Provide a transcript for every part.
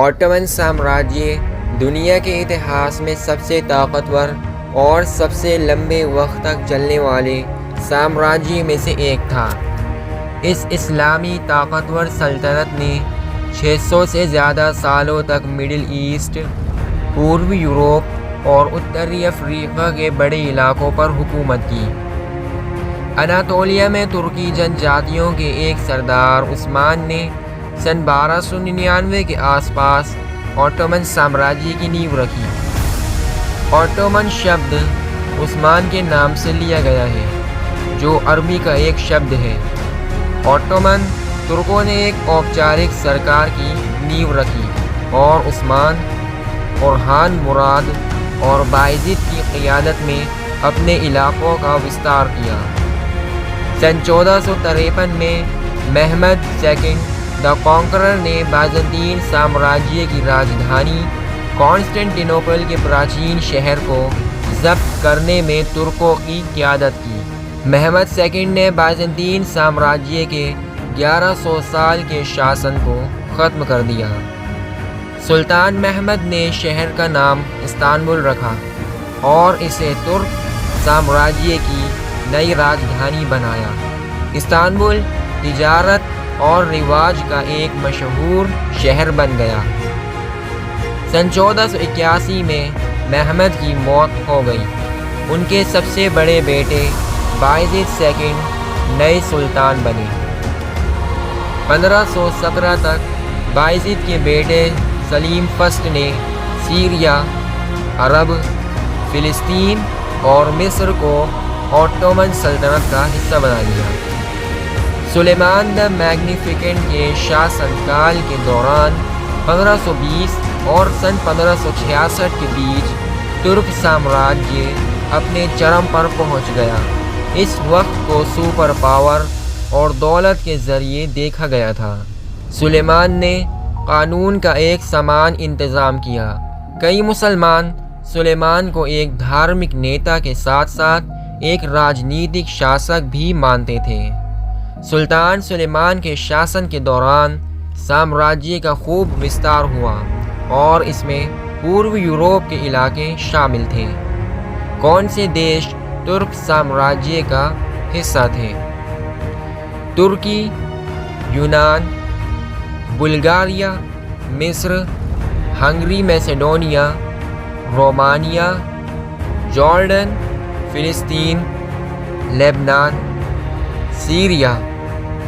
Ottoman साम्राज्य दुनिया के इतिहास में सबसे ताकतवर और सबसे लंबे वक्त तक चलने वाले साम्राज्य में से एक था। इस इस्लामी ताकतवर सल्तनत ने 600 से ज़्यादा सालों तक मिडिल ईस्ट, पूर्वी यूरोप और उत्तरी अफ्रीका के बड़े इलाकों पर हुकूमत की। अनातोलिया में तुर्की जनजातियों के एक सरदार उस्मान ने सन 1299 के आसपास ऑटोमन साम्राज्य की नींव रखी। ऑटोमन शब्द उस्मान के नाम से लिया गया है, जो अरबी का एक शब्द है। ऑटोमन तुर्कों ने एक औपचारिक सरकार की नींव रखी और उस्मान, ओरहान मुराद और बायज़िद की क़ियादत में अपने इलाक़ों का विस्तार किया। सन 1453 में महमद सेकंड द कॉन्करर ने बाज़ंतीन साम्राज्य की राजधानी कॉन्स्टेंटिनोपल के प्राचीन शहर को ज़ब्त करने में तुर्कों की क़ियादत की। महमद सेकंड ने बाज़ंतीन साम्राज्य के 1100 साल के शासन को ख़त्म कर दिया। सुल्तान महमद ने शहर का नाम इस्तांबुल रखा और इसे तुर्क साम्राज्य की नई राजधानी बनाया। इस्तांबुल तिजारत और रिवाज का एक मशहूर शहर बन गया। सन 1481 में महमद की मौत हो गई। उनके सबसे बड़े बेटे बायज़िद सेकंड नए सुल्तान बने। 1517 तक बायज़िद के बेटे सलीम फर्स्ट ने सीरिया, अरब, फ़िलिस्तीन और मिस्र को ऑटोमन सल्तनत का हिस्सा बना लिया। सुलेमान द मैग्निफिकेंट के शासनकाल के दौरान 1520 और सन 1566 के बीच तुर्क साम्राज्य अपने चरम पर पहुंच गया। इस वक्त को सुपर पावर और दौलत के ज़रिए देखा गया था। सुलेमान ने कानून का एक समान इंतज़ाम किया। कई मुसलमान सुलेमान को एक धार्मिक नेता के साथ साथ एक राजनीतिक शासक भी मानते थे। सुल्तान सुलेमान के शासन के दौरान साम्राज्य का खूब विस्तार हुआ और इसमें पूर्व यूरोप के इलाके शामिल थे। कौन से देश तुर्क साम्राज्य का हिस्सा थे? तुर्की, यूनान, बुल्गारिया, मिस्र, हंगरी, मैसेडोनिया, रोमानिया, जॉर्डन, फ़िलिस्तीन, लेबनान, सीरिया,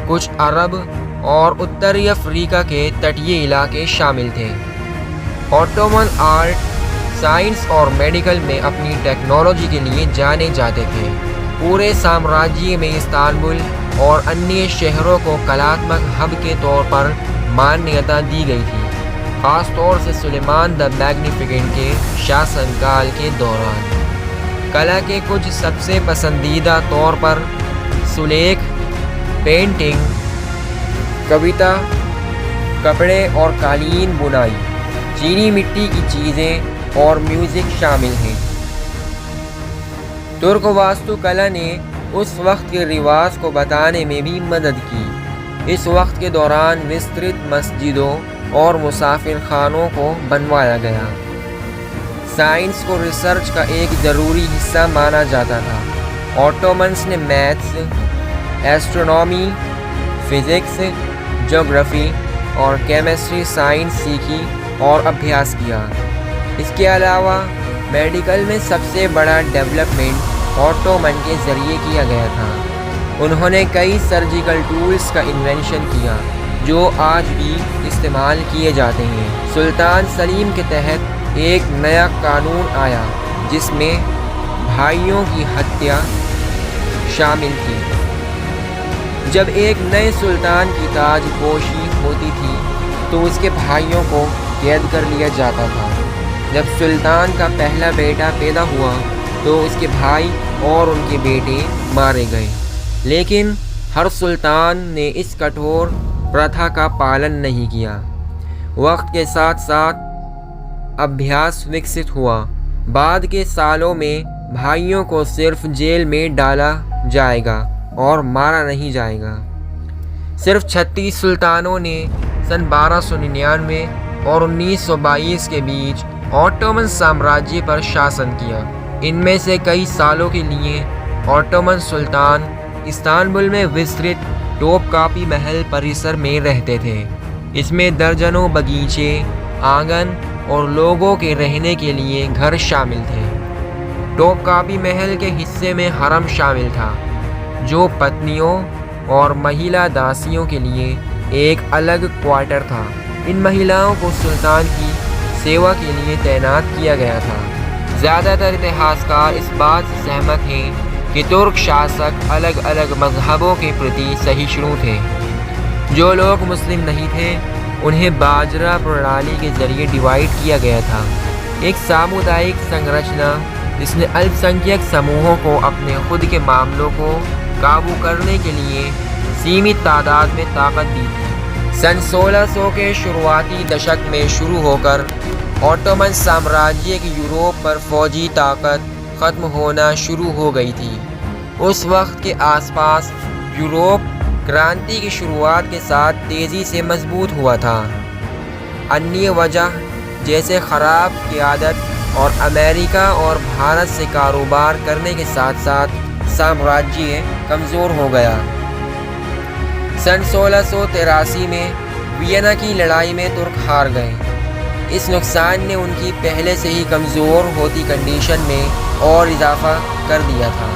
कुछ अरब और उत्तरी अफ्रीका के तटीय इलाके शामिल थे। ऑटोमन आर्ट, साइंस और मेडिकल में अपनी टेक्नोलॉजी के लिए जाने जाते थे। पूरे साम्राज्य में इस्तांबुल और अन्य शहरों को कलात्मक हब के तौर पर मान्यता दी गई थी, ख़ास तौर से सुलेमान द मैग्निफिकेंट के शासनकाल के दौरान। कला के कुछ सबसे पसंदीदा तौर पर सुलेख, पेंटिंग, कविता, कपड़े और कालीन बुनाई, चीनी मिट्टी की चीज़ें और म्यूज़िक शामिल हैं। तुर्क वास्तुकला ने उस वक्त के रिवाज को बताने में भी मदद की। इस वक्त के दौरान विस्तृत मस्जिदों और मुसाफिर खानों को बनवाया गया। साइंस को रिसर्च का एक ज़रूरी हिस्सा माना जाता था। ऑटोमन्स ने मैथ्स, एस्ट्रोनॉमी, फ़िज़िक्स, ज्योग्राफ़ी और केमिस्ट्री साइंस सीखी और अभ्यास किया। इसके अलावा मेडिकल में सबसे बड़ा डेवलपमेंट ऑटोमन के ज़रिए किया गया था। उन्होंने कई सर्जिकल टूल्स का इन्वेंशन किया जो आज भी इस्तेमाल किए जाते हैं। सुल्तान सलीम के तहत एक नया कानून आया जिसमें भाइयों की हत्या शामिल थी। जब एक नए सुल्तान की ताजपोशी होती थी तो उसके भाइयों को कैद कर लिया जाता था। जब सुल्तान का पहला बेटा पैदा हुआ तो उसके भाई और उनके बेटे मारे गए, लेकिन हर सुल्तान ने इस कठोर प्रथा का पालन नहीं किया। वक्त के साथ साथ अभ्यास विकसित हुआ। बाद के सालों में भाइयों को सिर्फ जेल में डाला जाएगा और मारा नहीं जाएगा। सिर्फ 36 सुल्तानों ने सन 1299 और 1922 के बीच ऑटोमन साम्राज्य पर शासन किया। इनमें से कई सालों के लिए ऑटोमन सुल्तान इस्तांबुल में विस्तृत टॉपकापी महल परिसर में रहते थे। इसमें दर्जनों बगीचे, आंगन और लोगों के रहने के लिए घर शामिल थे। टॉपकापी महल के हिस्से में हरम शामिल था, जो पत्नियों और महिला दासियों के लिए एक अलग क्वार्टर था। इन महिलाओं को सुल्तान की सेवा के लिए तैनात किया गया था। ज़्यादातर इतिहासकार इस बात से सहमत हैं कि तुर्क शासक अलग अलग मजहबों के प्रति सहिष्णु थे। जो लोग मुस्लिम नहीं थे उन्हें बाजरा प्रणाली के जरिए डिवाइड किया गया था, एक सामुदायिक संरचना जिसने अल्पसंख्यक समूहों को अपने खुद के मामलों को काबू करने के लिए सीमित तादाद में ताकत दी थी। सन 1600 के शुरुआती दशक में शुरू होकर ऑटोमन साम्राज्य की यूरोप पर फौजी ताकत ख़त्म होना शुरू हो गई थी। उस वक्त के आसपास यूरोप क्रांति की शुरुआत के साथ तेज़ी से मजबूत हुआ था। अन्य वजह जैसे ख़राब क़यादत और अमेरिका और भारत से कारोबार करने के साथ साथ साम्राज्य कमज़ोर हो गया। सन 1683 में वियना की लड़ाई में तुर्क हार गए। इस नुकसान ने उनकी पहले से ही कमज़ोर होती कंडीशन में और इजाफा कर दिया था।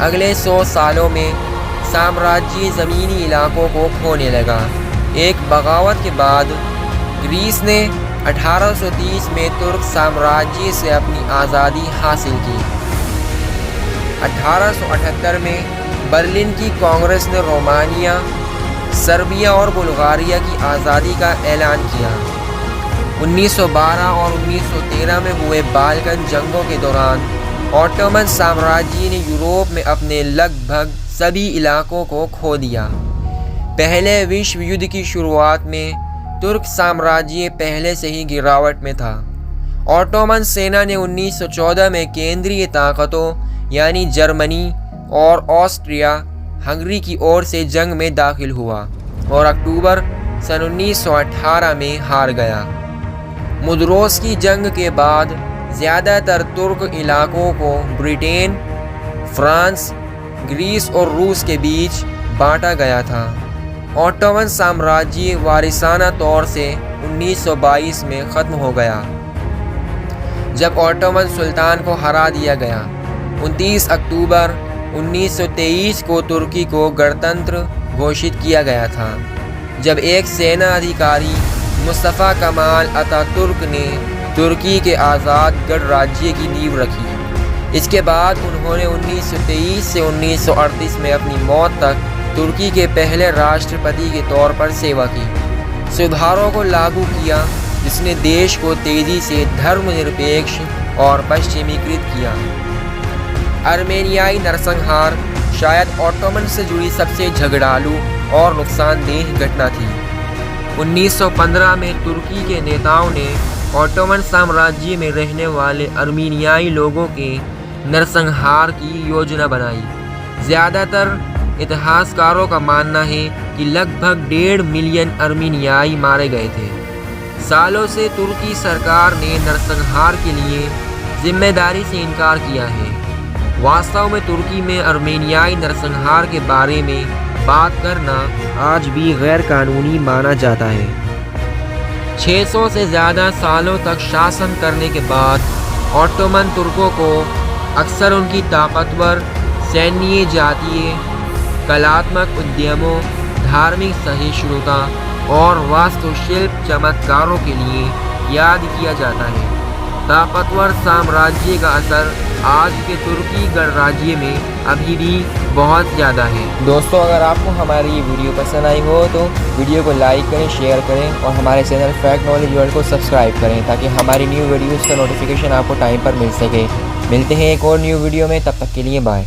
अगले 100 सालों में साम्राज्य ज़मीनी इलाकों को खोने लगा। एक बगावत के बाद ग्रीस ने 1830 में तुर्क साम्राज्य से अपनी आज़ादी हासिल की। 1878 में बर्लिन की कांग्रेस ने रोमानिया, सर्बिया और बुल्गारिया की आज़ादी का ऐलान किया। 1912 और 1913 में हुए बाल्कन जंगों के दौरान ऑटोमन साम्राज्य ने यूरोप में अपने लगभग सभी इलाकों को खो दिया। पहले विश्व युद्ध की शुरुआत में तुर्क साम्राज्य पहले से ही गिरावट में था। ऑटोमन सेना ने 1914 में केंद्रीय ताकतों यानी जर्मनी और ऑस्ट्रिया हंगरी की ओर से जंग में दाखिल हुआ और अक्टूबर सन 1918 में हार गया। मुद्रोस की जंग के बाद ज़्यादातर तुर्क इलाकों को ब्रिटेन, फ्रांस, ग्रीस और रूस के बीच बांटा गया था। ऑटोमन साम्राज्य वारिसाना तौर से 1922 में ख़त्म हो गया, जब ऑटोमन सुल्तान को हरा दिया गया। 29 अक्टूबर 1923 को तुर्की को गणतंत्र घोषित किया गया था, जब एक सेना अधिकारी मुस्तफ़ा कमाल अतातुर्क ने तुर्की के आज़ाद गणराज्य की नींव रखी। इसके बाद उन्होंने 1923 से 1938 में अपनी मौत तक तुर्की के पहले राष्ट्रपति के तौर पर सेवा की। सुधारों को लागू किया जिसने देश को तेज़ी से धर्मनिरपेक्ष और पश्चिमीकृत किया। आर्मेनियाई नरसंहार शायद ऑटोमन से जुड़ी सबसे झगड़ालू और नुकसानदेह घटना थी। 1915 में तुर्की के नेताओं ने ऑटोमन साम्राज्य में रहने वाले आर्मेनियाई लोगों के नरसंहार की योजना बनाई। ज़्यादातर इतिहासकारों का मानना है कि लगभग 1.5 मिलियन आर्मेनियाई मारे गए थे। सालों से तुर्की सरकार ने नरसंहार के लिए जिम्मेदारी से इनकार किया है। वास्तव में तुर्की में आर्मेनियाई नरसंहार के बारे में बात करना आज भी गैर कानूनी माना जाता है। 600 से ज़्यादा सालों तक शासन करने के बाद ऑटोमन तुर्कों को अक्सर उनकी ताकतवर सैन्य, जातीय, कलात्मक उद्यमों, धार्मिक सहिष्णुता और वास्तुशिल्प चमत्कारों के लिए याद किया जाता है। ताकतवर साम्राज्य का असर आज के तुर्की गणराज्य में अभी भी बहुत ज़्यादा है। दोस्तों, अगर आपको हमारी ये वीडियो पसंद आई हो तो वीडियो को लाइक करें, शेयर करें और हमारे चैनल फैक्ट नॉलेज वर्ल्ड को सब्सक्राइब करें ताकि हमारी न्यू वीडियोज़ का नोटिफिकेशन आपको टाइम पर मिल सके। मिलते हैं एक और न्यू वीडियो में, तब तक के लिए बाय।